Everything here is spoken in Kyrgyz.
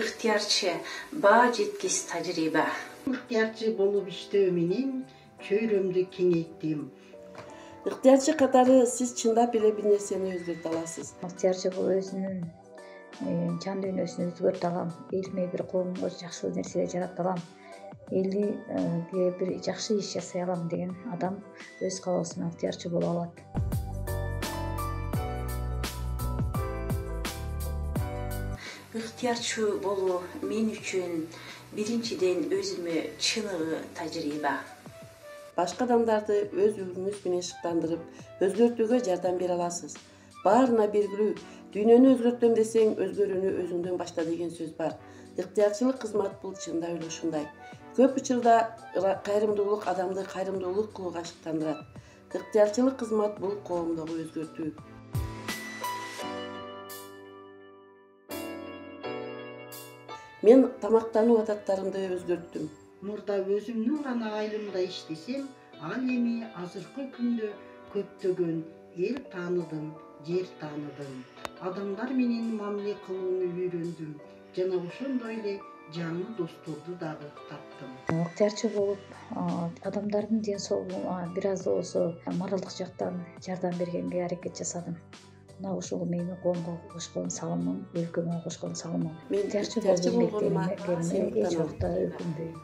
ыктыярчы, баа жеткис тажрыйба. Ыктыярчы болуп иштөө менен чөйрөмдү кеңейттим. Ыктыярчы катары сиз чындап эле бир нерсени өзгөртө аласыз. Ыктыярчы бул өзүнүн жан дүйнөсүн өзгөртө алам. Элиме бир коомго жакшы нерселер жарата алам. Элге бир жакшы иш жасай алам деген адам өз каалоосу менен ыктыярчы боло алат. Ыктыярчы болуу мен үчүн биринчиден өзүмө чыныгы тажрыйба. Башка адамдарды өз үлгүңүз менен шыктандырып, өзгөртүүгө жардам бере аласыз. Баарына белгилүү, дүйнөнү өзгөртөм десең, өзгөрүүнү өзүңдөн башла деген сөз бар. Ыктыярчылык кызмат бул чындап эле ушундай. Көп учурда кайрымдуулук адамды кайрымдуулук кылууга шыктандырат. Ыктыярчылык кызмат бул коомдогу өзгөртүү. Мен тамактануу адаттарымды өзгөрттүм. Мурда өзүмдүн гана айылымда иштесем, ал эми азыркы күндө көптөгөн эл тааныдым, жер тааныдым. Адамдар менен мамиле кылууну үйрөндүм жана ошондой эле жаңы досторду дагы таптым. Ыктыярчы болуп, адамдардын ден соолугуна бир аз да болсо моралдык жактан жардам бергенге аракет жасадым. Мына ушул менин коомго кошкон салымым, өлкөмө кошкон салымым. Мен ыктыярчы болгонума эч убакта өкүнбөйм.